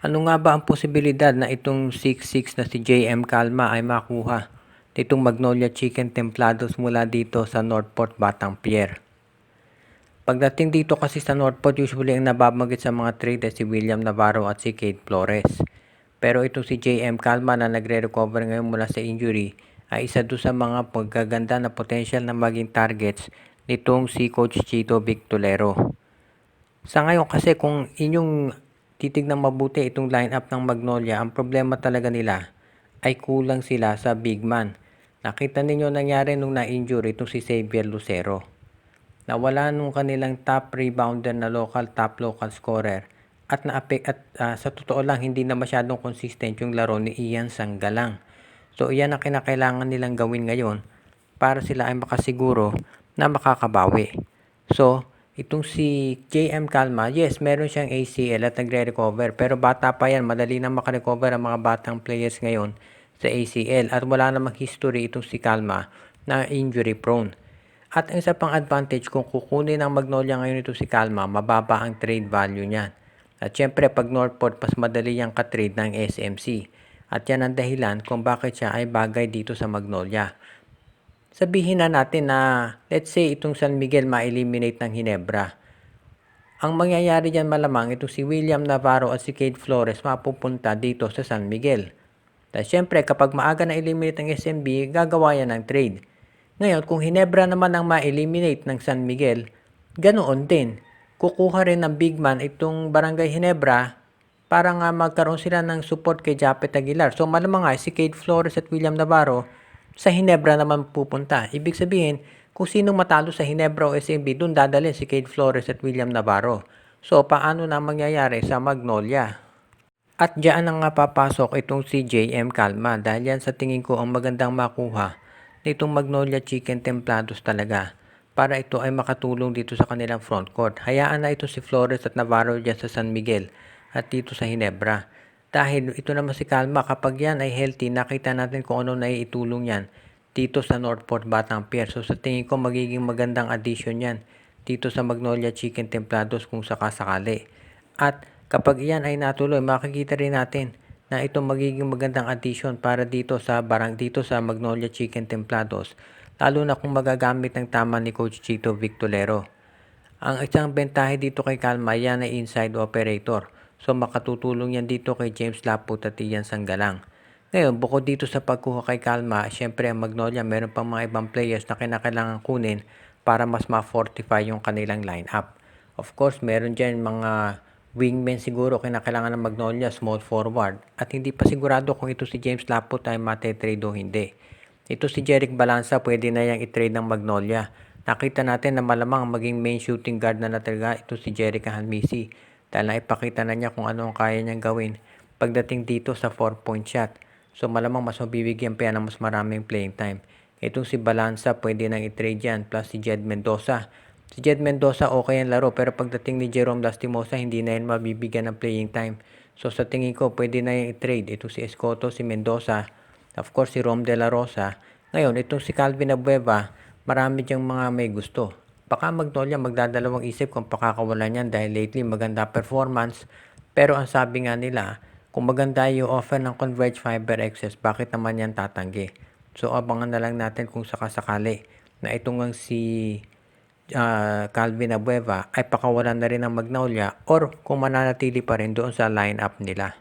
Ano nga ba ang posibilidad na itong 6'6" na si JM Calma ay makuha nitong Magnolia Chicken Templados mula dito sa Northport, Batang Pier? Pagdating dito kasi sa Northport, usually ang nababanggit sa mga trade si William Navarro at si Kate Flores. Pero itong si JM Calma na nagre-recover ngayon mula sa injury ay isa doon sa mga pagkaganda na potential na maging targets nitong si Coach Chito Victolero. Sa ngayon kasi kung inyong titignan mabuti itong lineup ng Magnolia, ang problema talaga nila ay kulang sila sa big man. Nakita ninyo nangyari nung na-injure itong si Xavier Lucero. Nawala nung kanilang top rebounder na top local scorer at sa totoo lang hindi na masyadong consistent yung laro ni Ian Sanggalang. So iyan ang kinakailangan nilang gawin ngayon para sila ay makasiguro na makakabawi. So itong si JM Calma, yes, meron siyang ACL at nagre-recover. Pero bata pa yan, madali na makarecover ang mga batang players ngayon sa ACL. At wala namang history itong si Calma na injury prone. At ang isa pang advantage, kung kukunin ng Magnolia ngayon ito si Calma, mababa ang trade value niyan. At syempre, pag Northport, pas madali yung katrade ng SMC. At yan ang dahilan kung bakit siya ay bagay dito sa Magnolia. Sabihin na natin na, let's say, itong San Miguel ma-eliminate ng Hinebra. Ang mangyayari dyan malamang, itong si William Navarro at si Kate Flores mapupunta dito sa San Miguel. Dahil syempre, kapag maaga na eliminate ng SMB, gagawa yan ng trade. Ngayon, kung Hinebra naman ang ma-eliminate ng San Miguel, ganoon din. Kukuha rin ng big man itong Barangay Hinebra para nga magkaroon sila ng support kay Japet Aguilar. So malamang nga si Kate Flores at William Navarro sa Hinebra naman pupunta. Ibig sabihin, kung sino matalo sa Hinebra o SMB, doon dadalhin si Kate Flores at William Navarro. So paano na mangyayari sa Magnolia? At diyan na nga papasok itong si JM Calma dahil yan sa tingin ko ang magandang makuha nitong Magnolia Chicken Templados talaga para ito ay makatulong dito sa kanilang frontcourt. Hayaan na ito si Flores at Navarro dyan sa San Miguel at dito sa Hinebra. Dahil ito naman si Calma, kapag yan ay healthy, nakita natin kung ano na itulong yan dito sa Northport, Batang Pier. So sa tingin ko magiging magandang addition yan dito sa Magnolia Chicken Templados kung sakasakali. At kapag iyan ay natuloy, makikita rin natin na ito magiging magandang addition para dito sa Magnolia Chicken Templados, lalo na kung magagamit ng tama ni Coach Chito Victolero. Ang isang bentahe dito kay Calma, yan ay inside operator. So makatutulong yan dito kay James Laput at Ian Sanggalang. Ngayon, bukod dito sa pagkuha kay Calma, syempre ang Magnolia meron pang mga ibang players na kinakailangan kunin para mas ma-fortify yung kanilang lineup. Of course, meron dyan mga wingmen siguro kinakailangan ng Magnolia, small forward. At hindi pa sigurado kung ito si James Laput ay mate-trade o hindi. Ito si Jeric Balanza, pwede na yang i-trade ng Magnolia. Nakita natin na malamang maging main shooting guard na talaga ito si Jeric Hanmisi. Dahil naipakita na niya kung ano ang kaya niyang gawin pagdating dito sa 4-point shot. So malamang mas mabibigyan pa yan ng mas maraming playing time. Itong si Balanza, pwede nang i-trade yan. Plus si Jed Mendoza. Si Jed Mendoza okay ang laro, pero pagdating ni Jerome Lastimosa, hindi na yan mabibigyan ng playing time. So sa tingin ko, pwede na yung i-trade. Ito si Escoto, si Mendoza, of course si Rom De La Rosa. Ngayon, itong si Calvin Abueva, marami diyang mga may gusto. Baka Magnolia magdadalawang isip kung pakakawalan yan dahil lately maganda performance. Pero ang sabi nga nila, kung maganda yung offer ng Converge Fiber Access, bakit naman yan tatanggi? So abangan na lang natin kung sakasakali na itong si Calvin Abueva ay pakawalan na rin ng Magnolia or kung mananatili pa rin doon sa lineup nila.